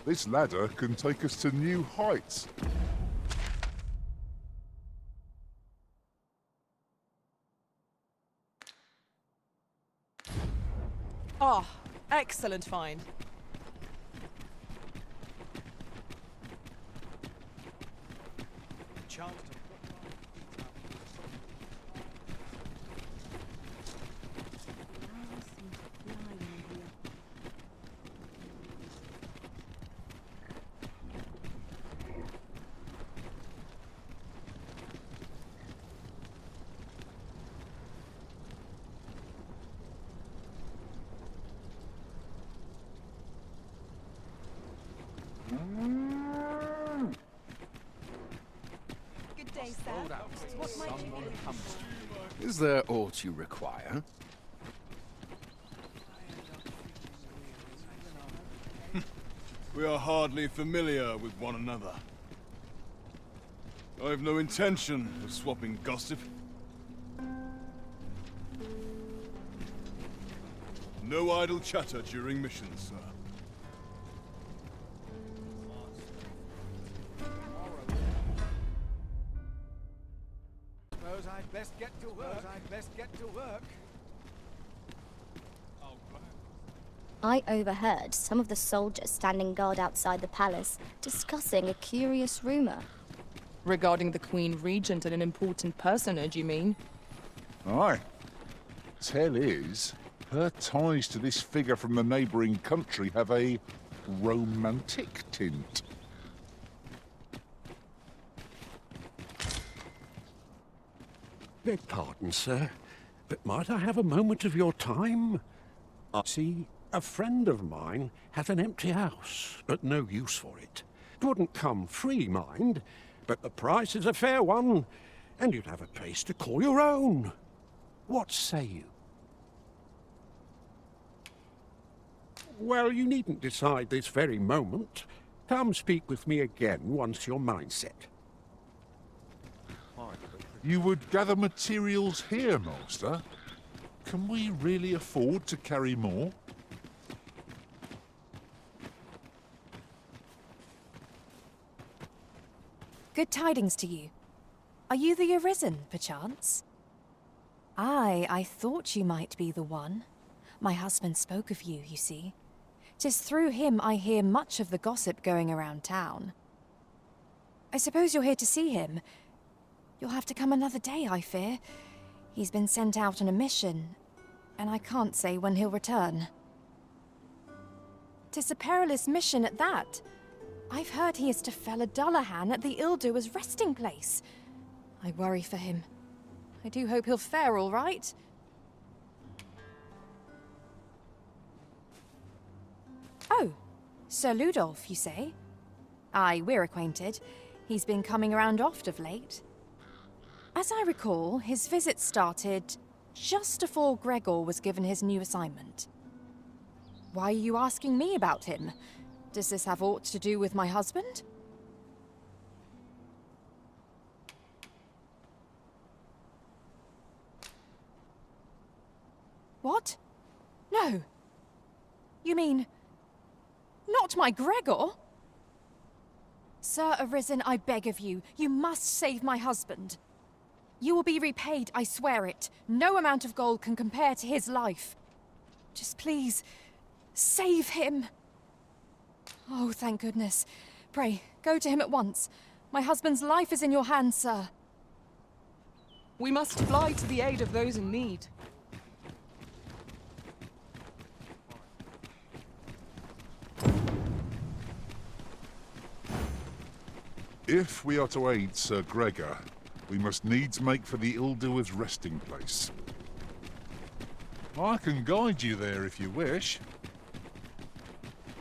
This ladder can take us to new heights. Ah, excellent find. Good day, sir. What might you be? Is there aught you require? We are hardly familiar with one another. I have no intention of swapping gossip. No idle chatter during missions, sir. Suppose I'd best get to work. I overheard some of the soldiers standing guard outside the palace discussing a curious rumor. Regarding the Queen Regent and an important personage, you mean? Aye. Tell is, her ties to this figure from the neighbouring country have a romantic tint. Beg pardon, sir, but might I have a moment of your time? I see a friend of mine has an empty house, but no use for it. It wouldn't come free, mind, but the price is a fair one, and you'd have a place to call your own. What say you? Well, you needn't decide this very moment. Come speak with me again once your mind's set. You would gather materials here, Master? Can we really afford to carry more? Good tidings to you. Are you the Arisen, perchance? Aye, I thought you might be the one. My husband spoke of you, you see. 'Tis through him I hear much of the gossip going around town. I suppose you're here to see him. You'll have to come another day, I fear. He's been sent out on a mission, and I can't say when he'll return. 'Tis a perilous mission at that. I've heard he is to fell a Dullahan at the Ill-Doer's resting place. I worry for him. I do hope he'll fare all right. Oh, Sir Ludolf, you say? Aye, we're acquainted. He's been coming around oft of late. As I recall, his visit started just before Gregor was given his new assignment. Why are you asking me about him? Does this have aught to do with my husband? What? No. You mean... not my Gregor? Sir Arisen, I beg of you, you must save my husband. You will be repaid, I swear it. No amount of gold can compare to his life. Just please, save him. Oh, thank goodness. Pray, go to him at once. My husband's life is in your hands, sir. We must fly to the aid of those in need. If we are to aid Sir Gregor, we must needs make for the Ill-Doer's resting place. I can guide you there if you wish.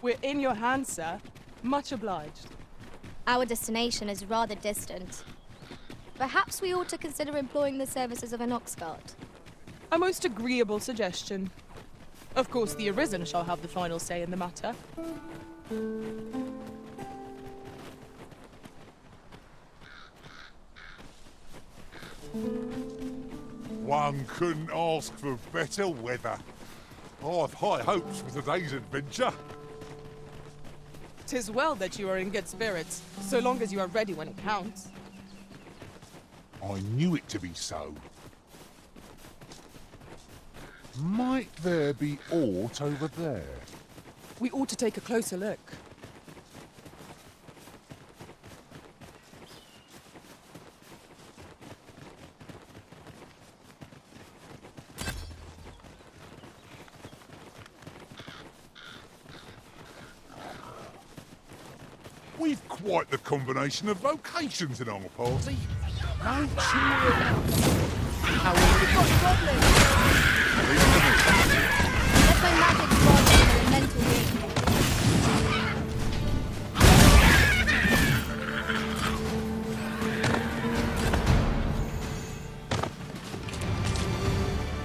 We're in your hands, sir. Much obliged. Our destination is rather distant. Perhaps we ought to consider employing the services of an ox cart. A most agreeable suggestion. Of course, the Arisen shall have the final say in the matter. One couldn't ask for better weather. I've high hopes for today's adventure. 'Tis well that you are in good spirits, so long as you are ready when it counts. I knew it to be so. Might there be aught over there? We ought to take a closer look. We've quite the combination of vocations in our party. No chill. How will we got goblins? Let my magic bond in a mental ring.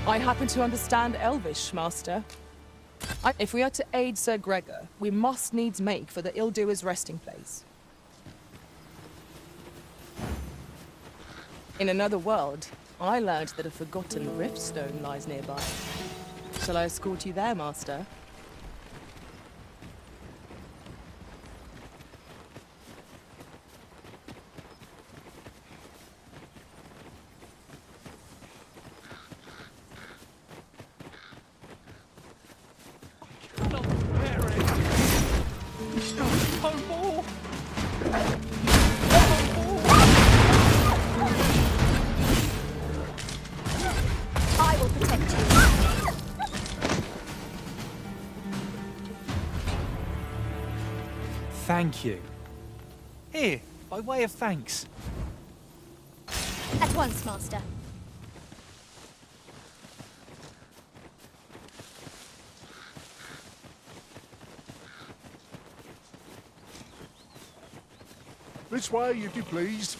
I happen to understand Elvish, Master. If we are to aid Sir Gregor, we must needs make for the ill-doer's resting place. In another world, I learned that a forgotten riftstone lies nearby. Shall I escort you there, Master? I will protect you. Thank you. Here, by way of thanks. At once, Master. This way, if you please.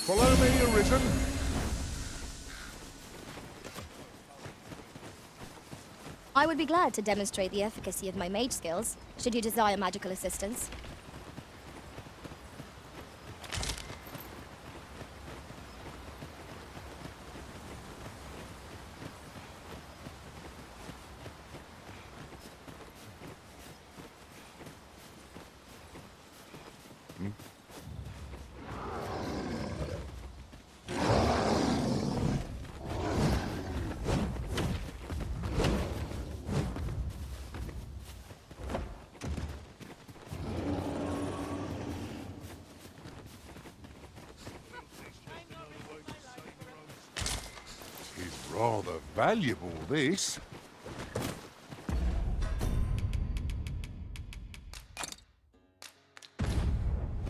Follow me, Arisen. I would be glad to demonstrate the efficacy of my mage skills, should you desire magical assistance. Rather valuable, this.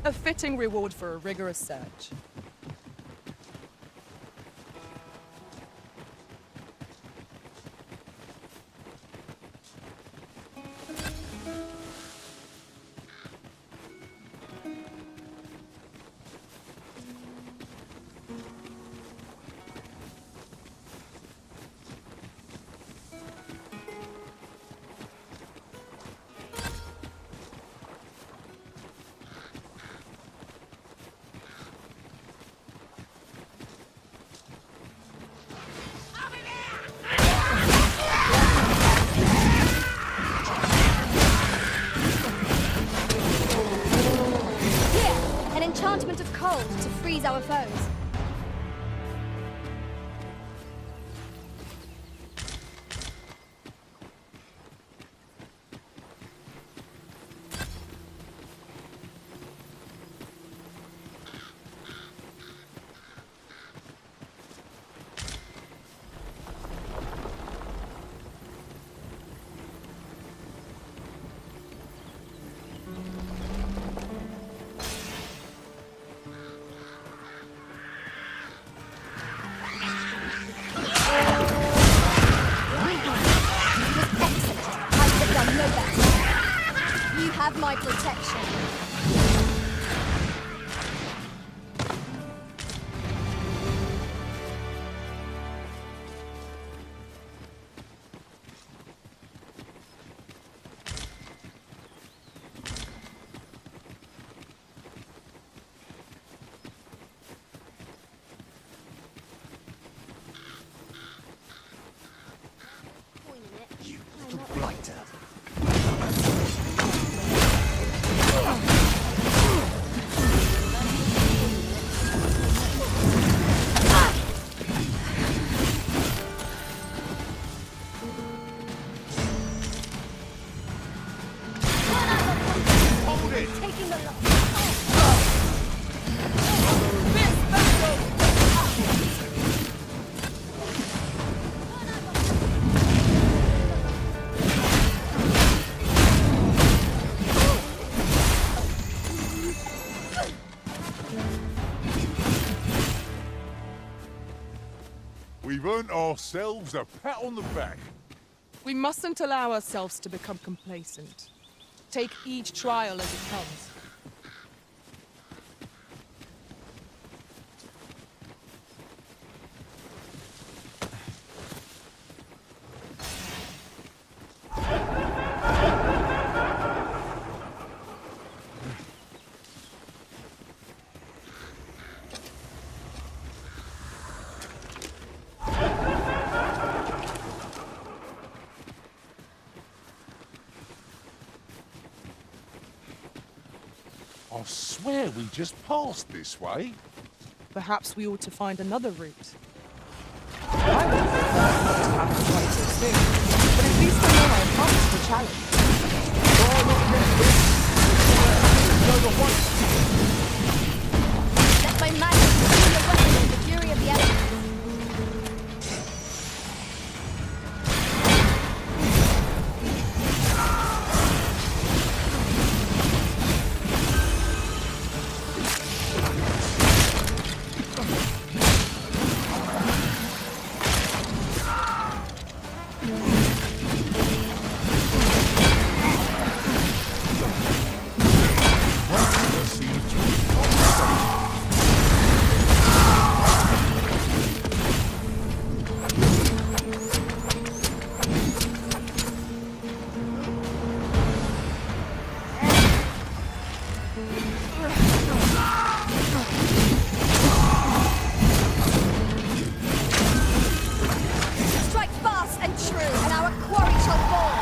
A fitting reward for a rigorous search. Enchantment of cold to freeze our foes. my protection. We've earned ourselves a pat on the back. We mustn't allow ourselves to become complacent. Take each trial as it comes. I swear we just passed this way. Perhaps we ought to find another route. I would prefer not to have to fight so soon, but at least I know I passed the challenge. Let my magic consume the weapon in the fury of the elements. Strike fast and true, and our quarry shall fall.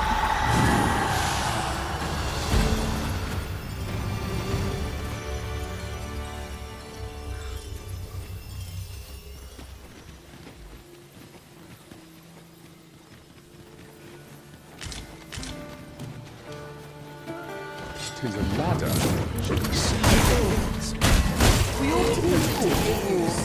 Tis a ladder. Should we see the We ought to put it to use.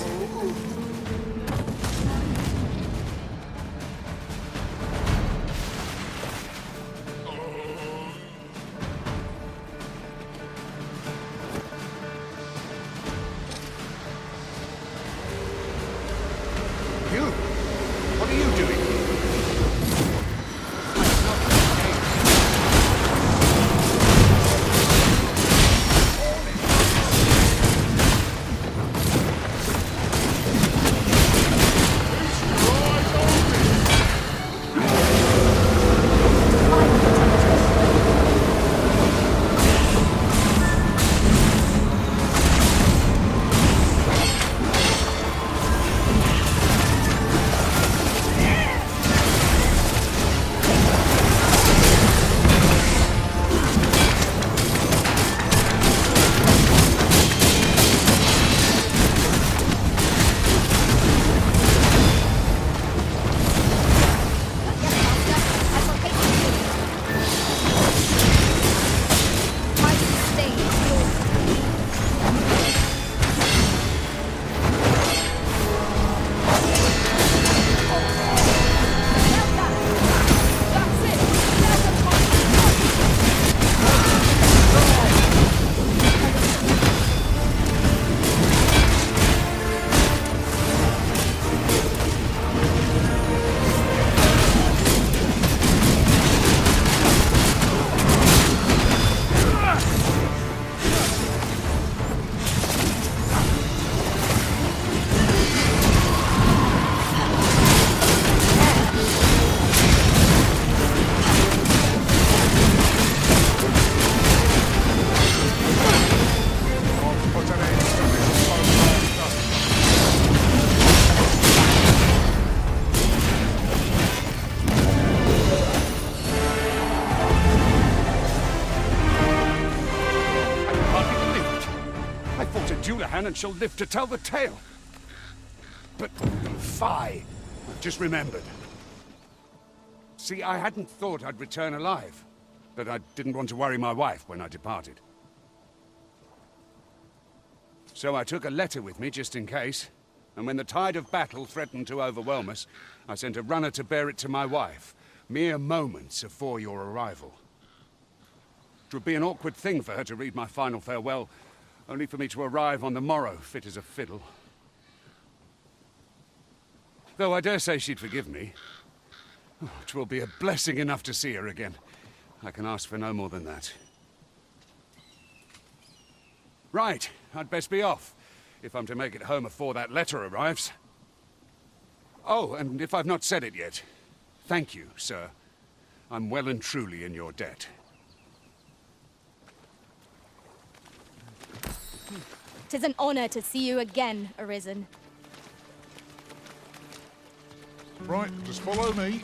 You? What are you doing? can and shall live to tell the tale. But, fie, I've just remembered. See, I hadn't thought I'd return alive, but I didn't want to worry my wife when I departed. So I took a letter with me just in case, and when the tide of battle threatened to overwhelm us, I sent a runner to bear it to my wife, mere moments before your arrival. It would be an awkward thing for her to read my final farewell, only for me to arrive on the morrow, fit as a fiddle. Though I dare say she'd forgive me. Oh, 'twill be a blessing enough to see her again. I can ask for no more than that. Right, I'd best be off, if I'm to make it home before that letter arrives. Oh, and if I've not said it yet, thank you, sir. I'm well and truly in your debt. 'Tis an honor to see you again, Arisen. Right, just follow me.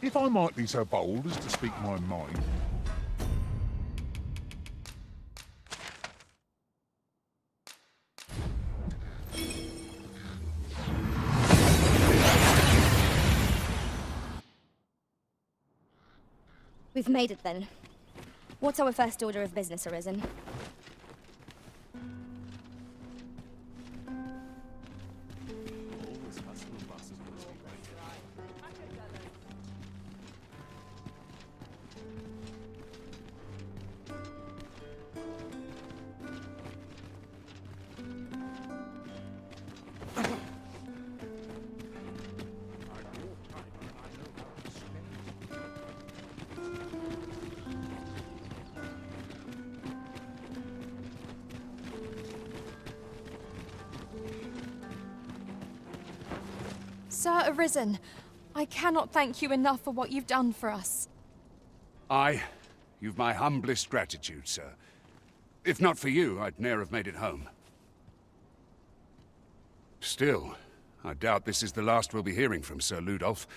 If I might be so bold as to speak my mind. We've made it then. What's our first order of business, Arisen? Sir Arisen, I cannot thank you enough for what you've done for us. You've my humblest gratitude, sir. If not for you, I'd ne'er have made it home. Still, I doubt this is the last we'll be hearing from Sir Ludolf.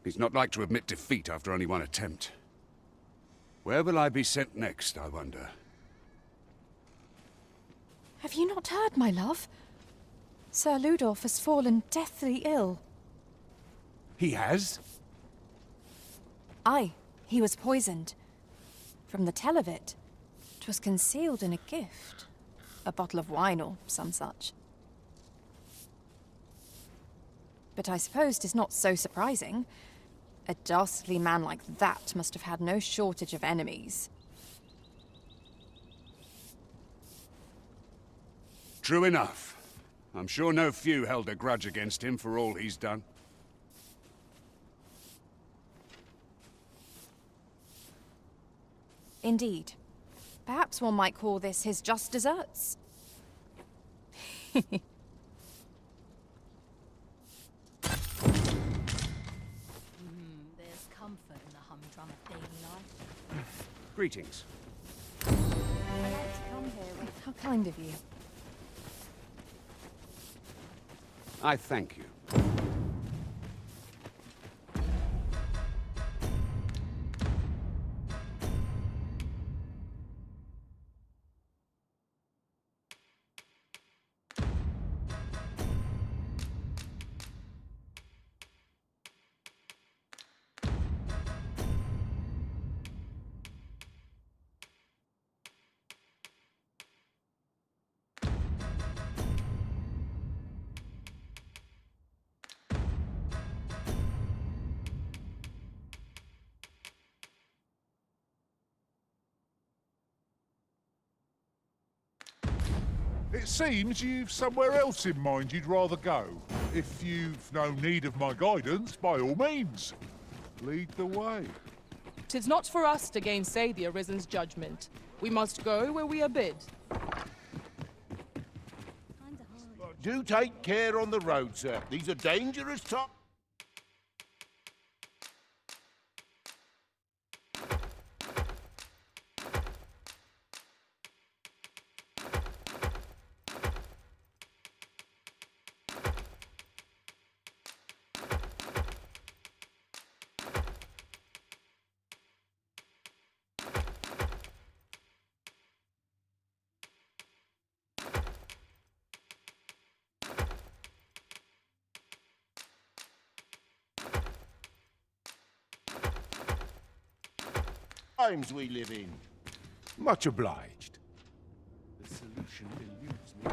He's not like to admit defeat after only one attempt. Where will I be sent next, I wonder? Have you not heard, my love? Sir Ludolf has fallen deathly ill. He has? Aye, he was poisoned. From the tell of it, 'twas concealed in a gift. A bottle of wine or some such. But I suppose 'tis not so surprising. A dastardly man like that must have had no shortage of enemies. True enough. I'm sure no few held a grudge against him for all he's done. Indeed. Perhaps one might call this his just deserts. There's comfort in the humdrum of daily life. Greetings. I like to come here. How kind of you. I thank you. It seems you've somewhere else in mind you'd rather go. If you've no need of my guidance, by all means, lead the way. 'Tis not for us to gainsay the Arisen's judgment. We must go where we are bid. Do take care on the road, sir. These are dangerous times. Times we live in. Much obliged. The solution eludes me.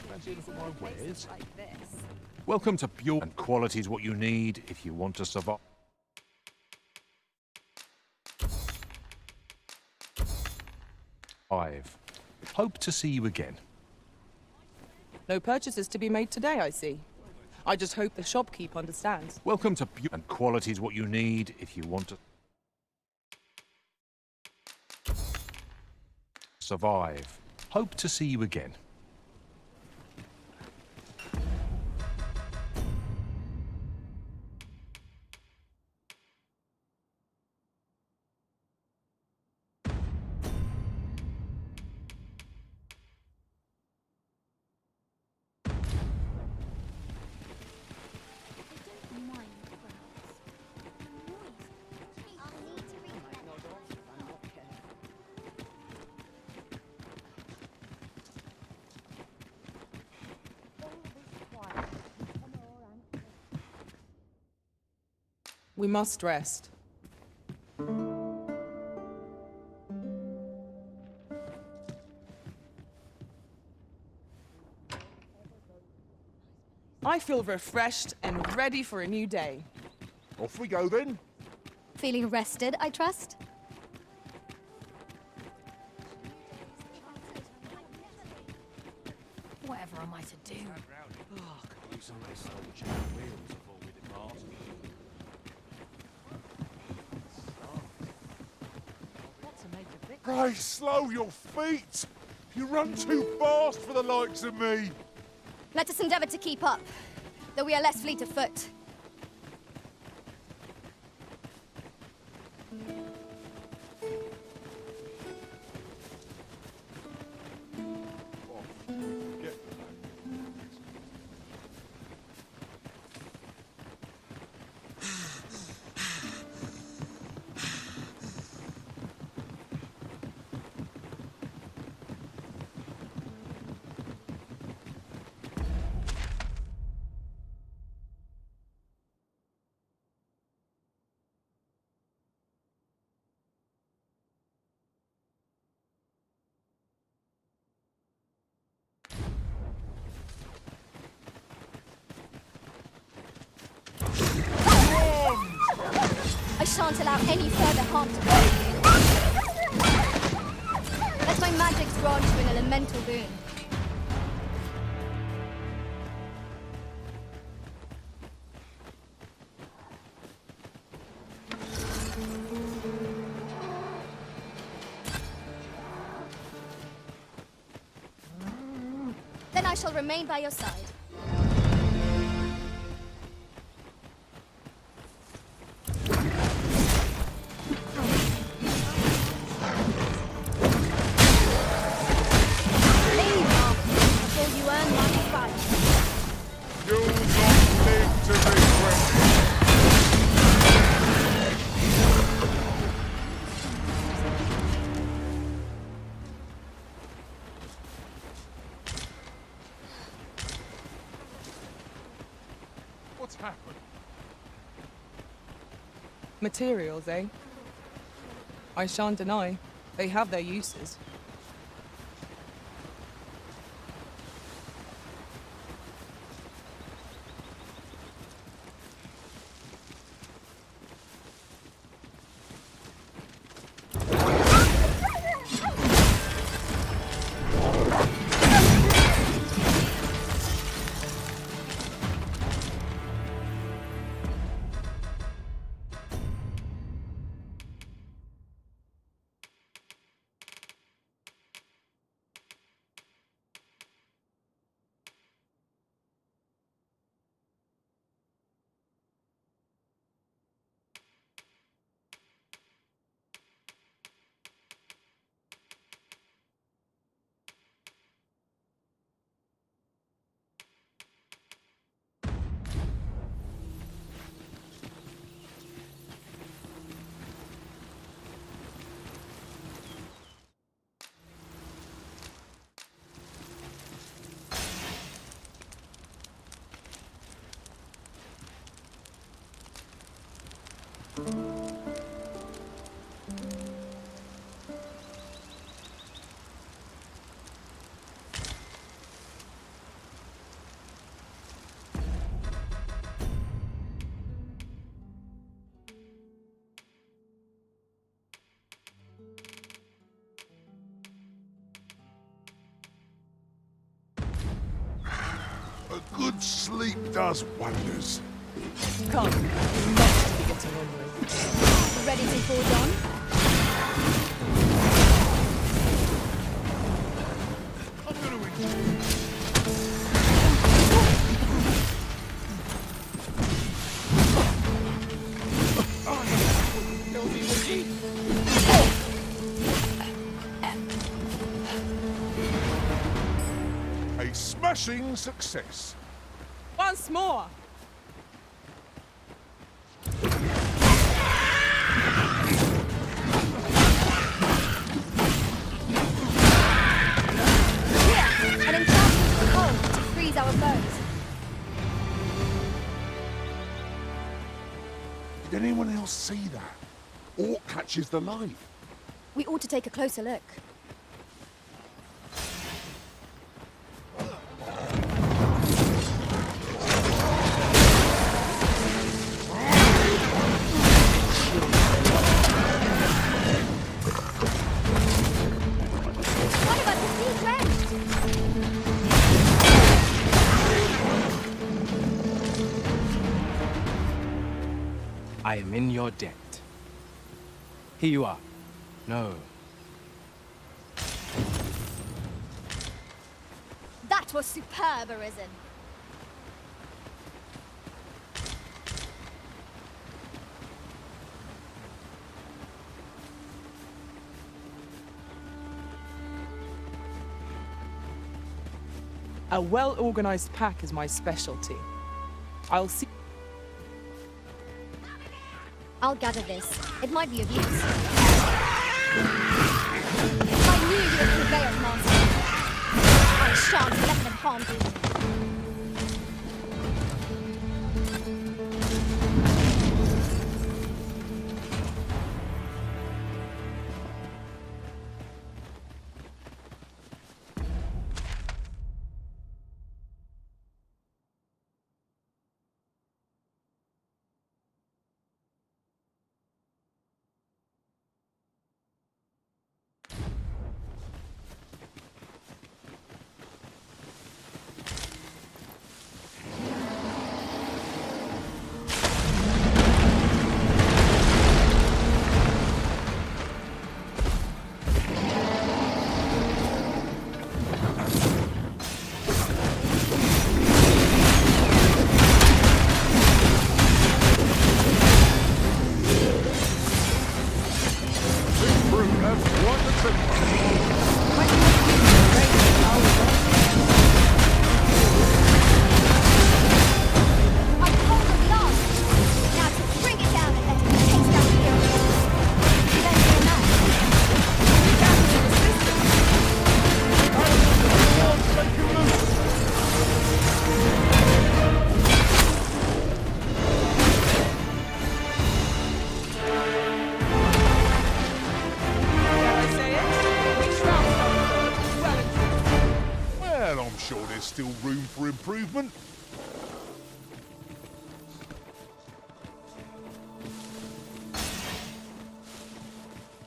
Fancy a look at my wares? Welcome to Pure, and quality is what you need if you want to survive. Hope to see you again. No purchases to be made today, I see. I just hope the shopkeep understands. Welcome to Pure, and quality is what you need if you want to survive. Hope to see you again. We must rest. I feel refreshed and ready for a new day. Off we go then. Feeling rested, I trust? Whatever am I to do? Pray, slow your feet! You run too fast for the likes of me! Let us endeavor to keep up, though we are less fleet of foot. I shan't allow any further harm to come. Let my magics grant you an elemental boon. Then I shall remain by your side. What's happened? Materials, eh? I shan't deny. They have their uses. good sleep does wonders. Come, you must be getting hungry. Ready to forge on? A smashing success. Once more! An enchantment cold to freeze our bows. Did anyone else see that? Orc catches the light. We ought to take a closer look. What about the sea drenched? I am in your debt. Here you are. No. That was superb, Arisen. A well-organized pack is my specialty. I'll see. I'll gather this. It might be of use. I knew you would prevail, Master. I shan't let them harm you. Still room for improvement.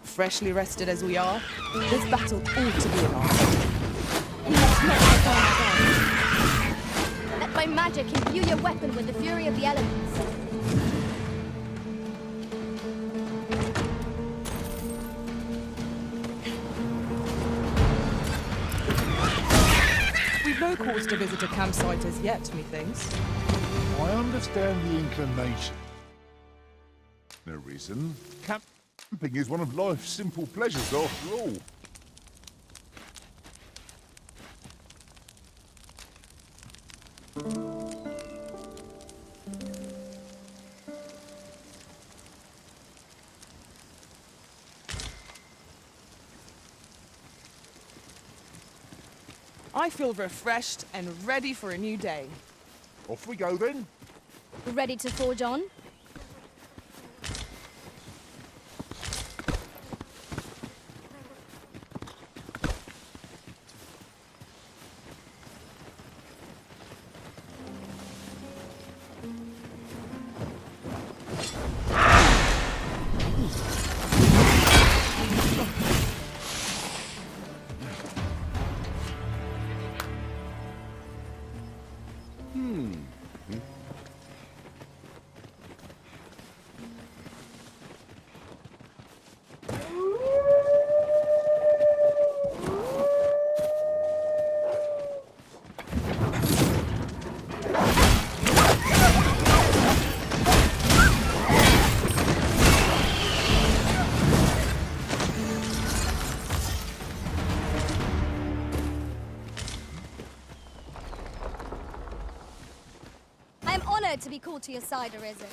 Freshly rested as we are, this battle ought to be in our favor. We must not let down our guard. Let my magic imbue your weapon with the fury of the elements. We've no cause to visit a campsite as yet, methinks. I understand the inclination. No reason. Camping is one of life's simple pleasures after all. I feel refreshed and ready for a new day. Off we go then. Ready to forge on? I am honored to be called to your side, Arisen.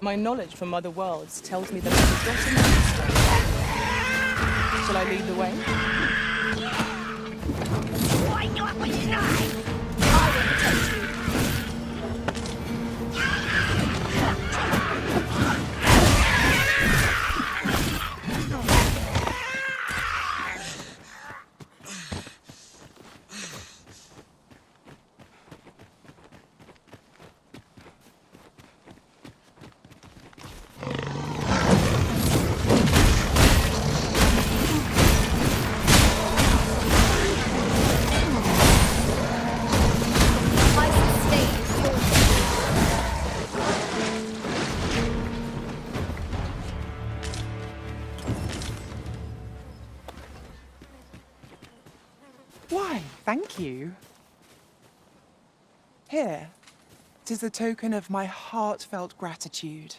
My knowledge from other worlds tells me that I've forgotten my history. Shall I lead the way? I will protect you. Why, thank you. Here, 'tis a token of my heartfelt gratitude.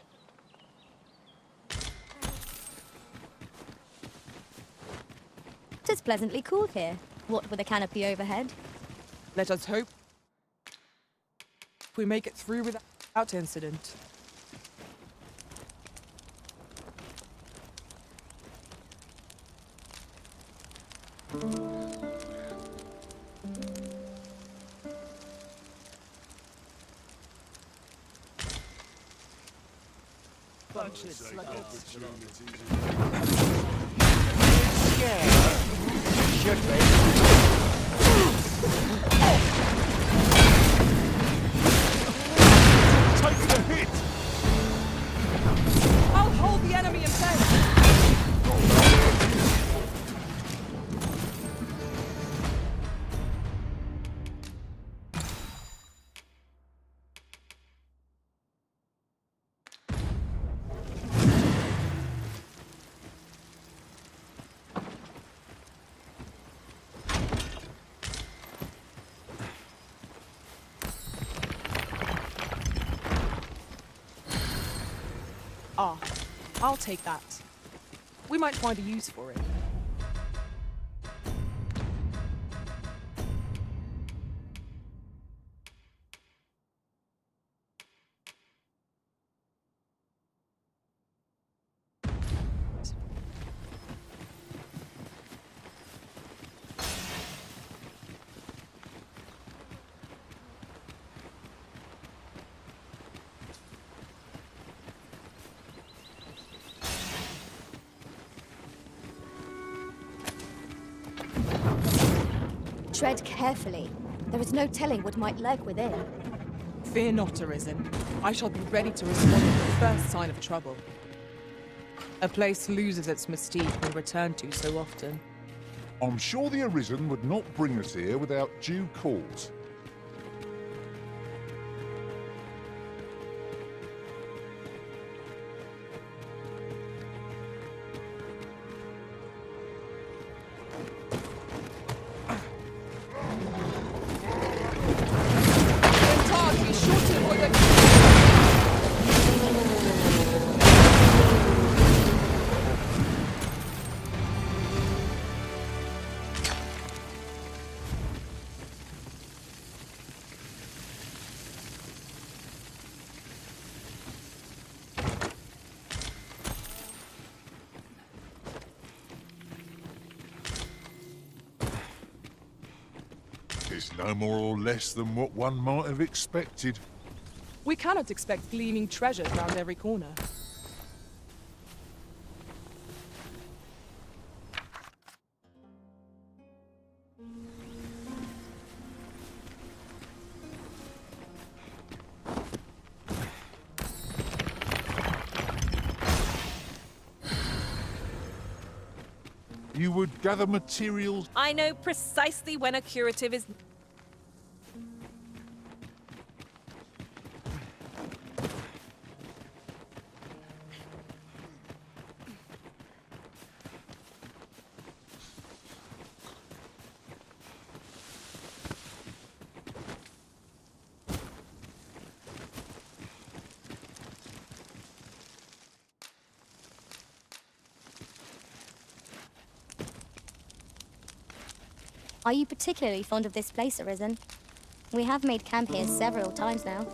Tis pleasantly cool here, what with a canopy overhead. Let us hope we make it through without incident. Should be. Take the hit! I'll hold the enemy in place! Ah, I'll take that. We might find a use for it. Tread carefully. There is no telling what might lurk within. Fear not, Arisen. I shall be ready to respond at the first sign of trouble. A place loses its mystique when returned to so often. I'm sure the Arisen would not bring us here without due cause. No more or less than what one might have expected. We cannot expect gleaming treasures round every corner. You would gather materials. I know precisely when a curative is... Are you particularly fond of this place, Arisen? We have made camp here several times now.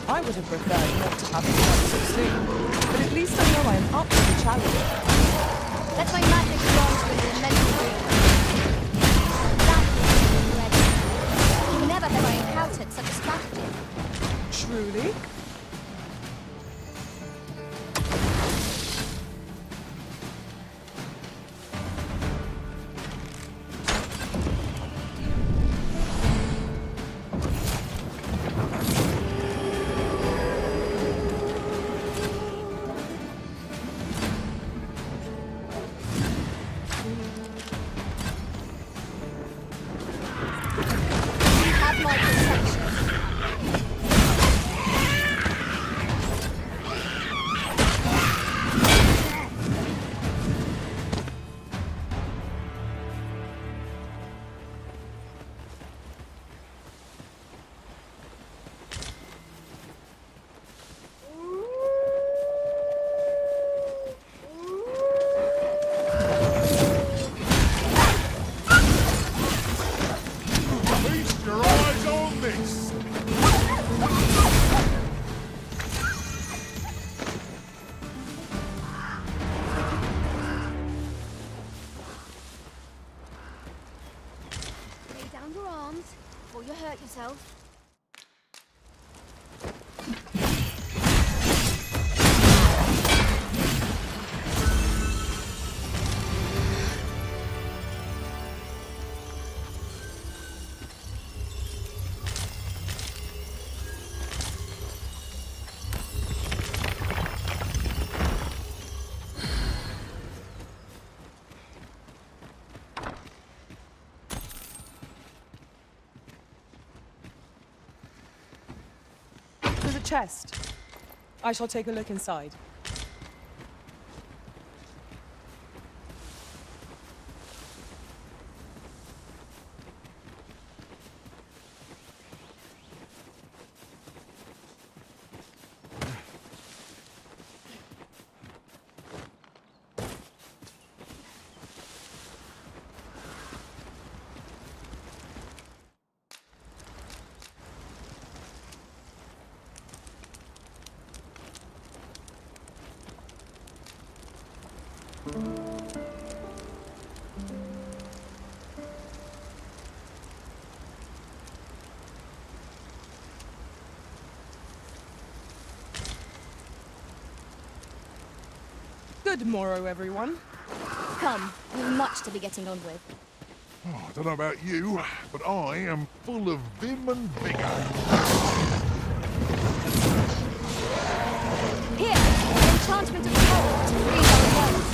I would have preferred not to have it done so soon, but at least I know I am up to the challenge. Let my magic grant you an immense dream. That is ready. Never have I encountered such a strategy. Truly? Have my protection. Feast your eyes on this! Lay down your arms before you hurt yourself. There's a chest. I shall take a look inside. Good morrow, everyone. Come, we've much to be getting on with. Oh, I don't know about you, but I am full of vim and vigour. Here, the enchantment of cold to freeze our worlds.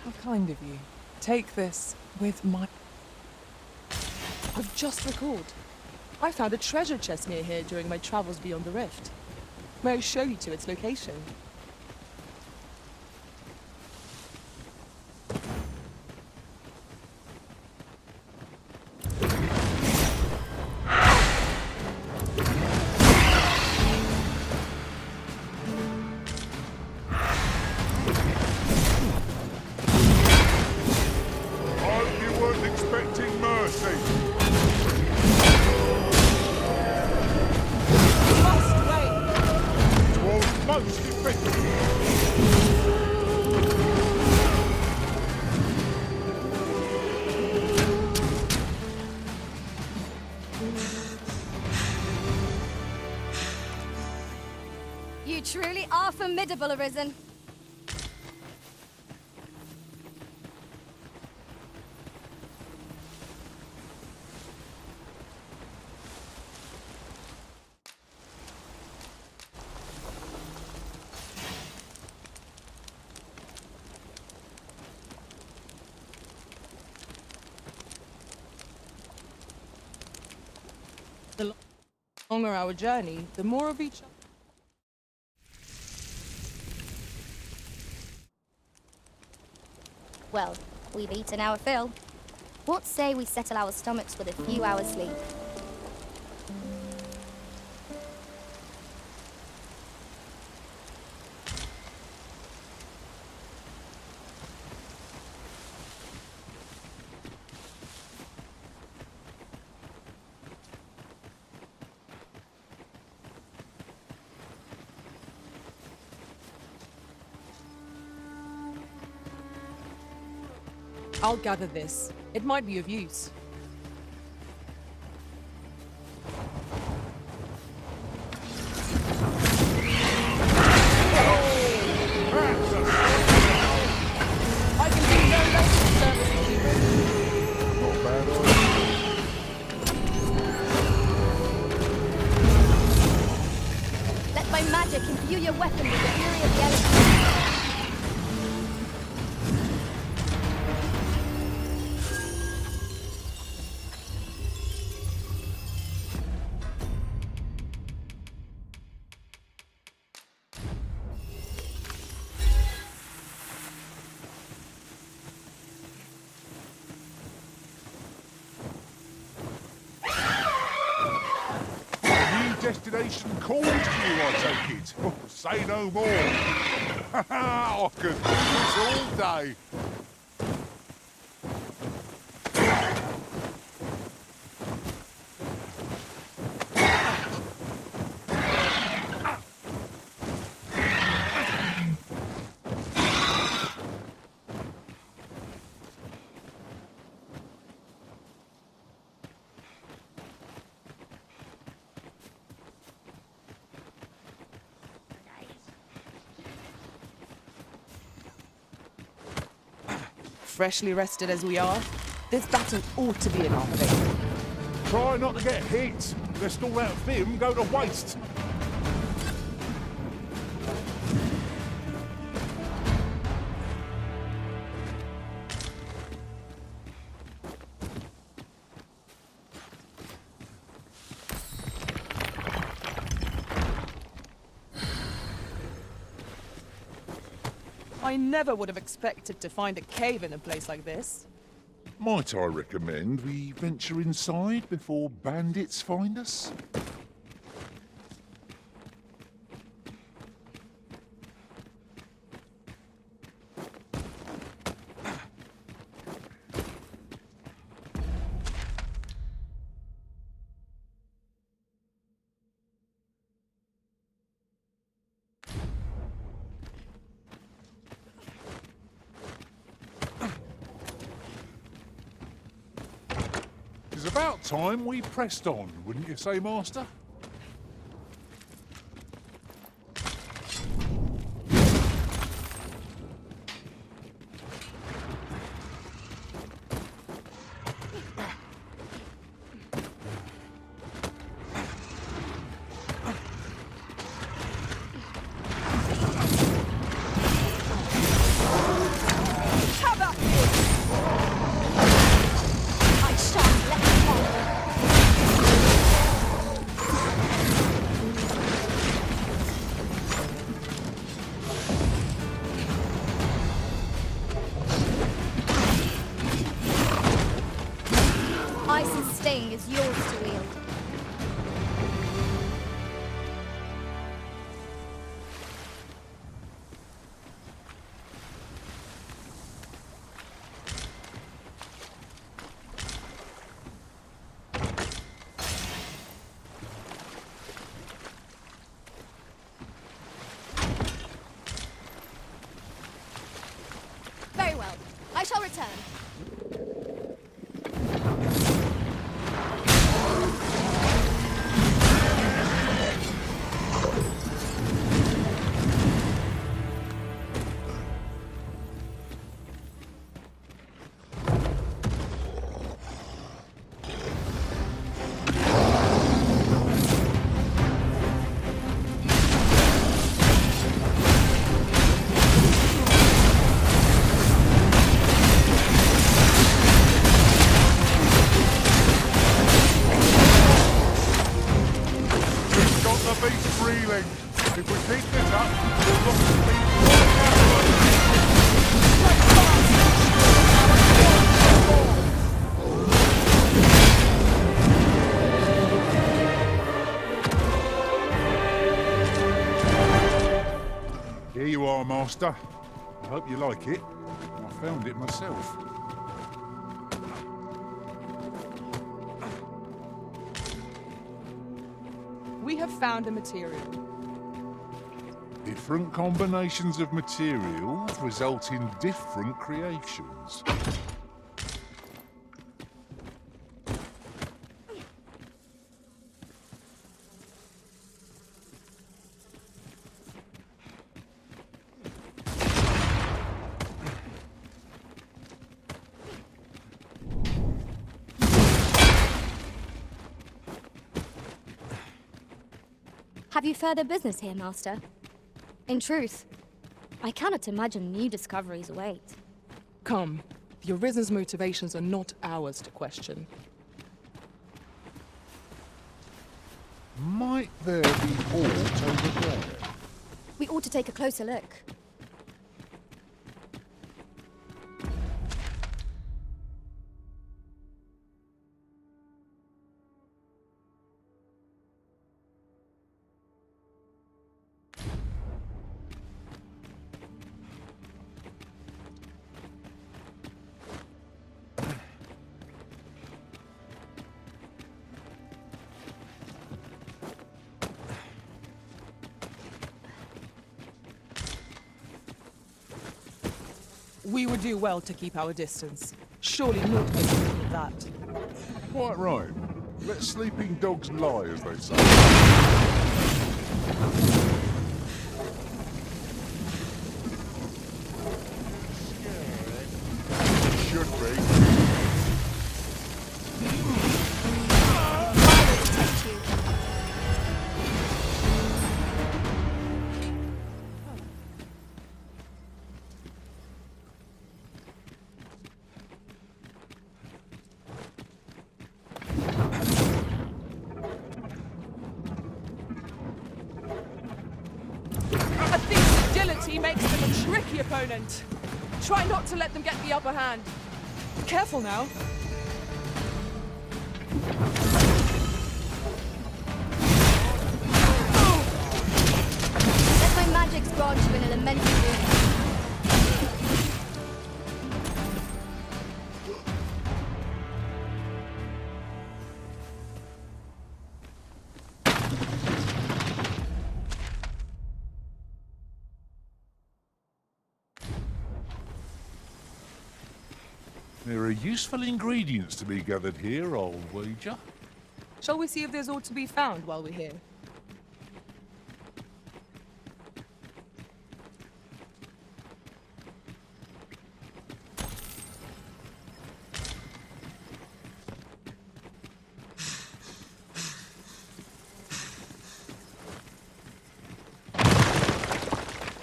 How kind of you. Take this. with my... I've just recalled. I found a treasure chest near here during my travels beyond the rift. May I show you to its location? You truly are formidable, Arisen. The longer our journey, the more of each other. Well, we've eaten our fill. What say we settle our stomachs with a few hours sleep? I'll gather this. It might be of use. I can do no less than service to you. Not bad, Let my magic imbue your weapon with the fury of the elements. Destination calls to you, I take it. Oh, say no more. I could do this all day. Freshly rested as we are, this battle ought to be in our favour. Try not to get hit. Lest all that vim go to waste. I never would have expected to find a cave in a place like this. Might I recommend we venture inside before bandits find us? It's about time we pressed on, wouldn't you say, Master? Have at it! turn. If we keep this up, we'll look at the Here you are, Master. I hope you like it. I found it myself. We have found a material. Different combinations of materials result in different creations. Have you further business here, Master? In truth, I cannot imagine new discoveries await. Come. The Arisen's motivations are not ours to question. Might there be aught over there? We ought to take a closer look. We would do well to keep our distance. Surely not anything of that. Quite right. Let sleeping dogs lie, as they say. Should be. Agility makes them a tricky opponent. Try not to let them get the upper hand. Careful now. Let my magics grant you an elemental rune. There are useful ingredients to be gathered here, I'll wager. Shall we see if there's aught to be found while we're here?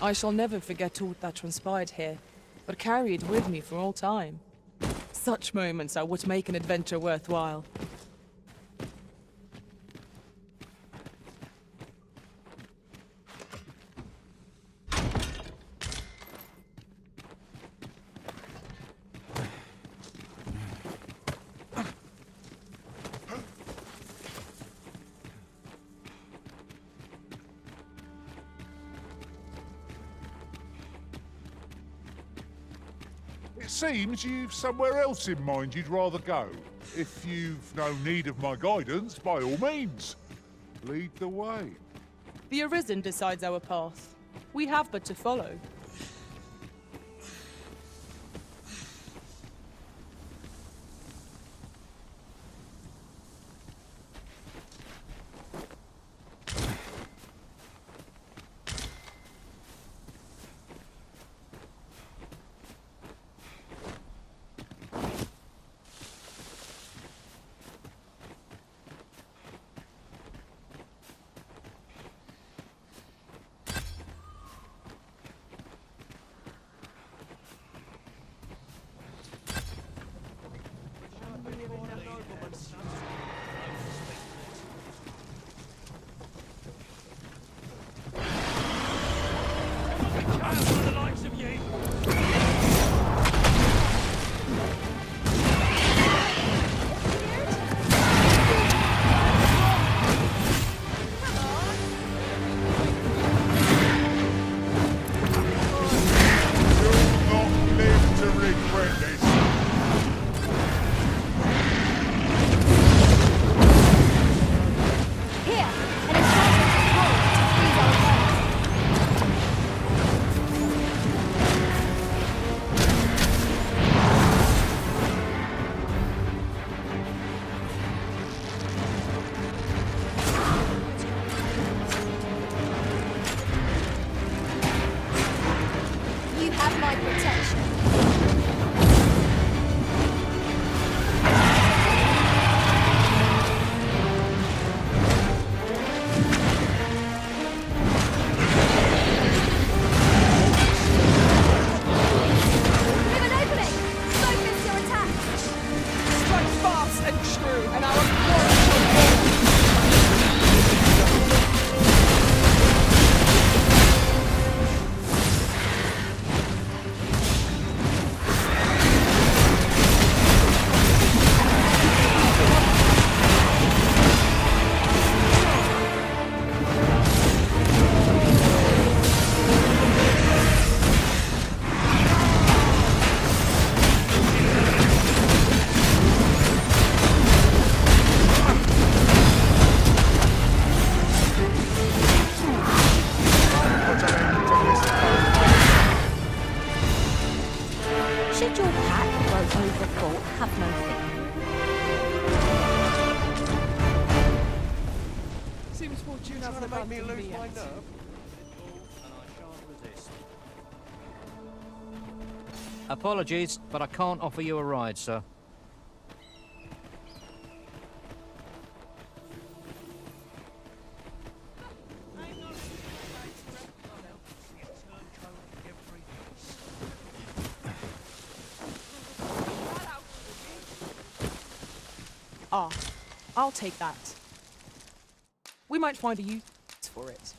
I shall never forget aught that transpired here, but carry it with me for all time. Such moments are what make an adventure worthwhile. It seems you've somewhere else in mind you'd rather go. If you've no need of my guidance, by all means, lead the way. The Arisen decides our path. We have but to follow. misfortune hasn't abandoned me yet. Apologies, but I can't offer you a ride, sir. Ah, I'll take that. We might find a use for it.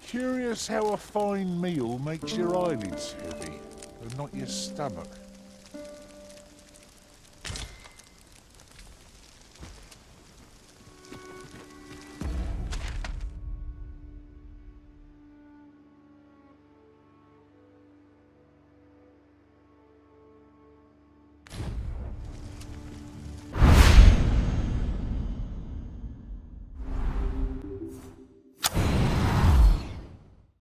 Curious how a fine meal makes your eyelids heavy, but not your stomach.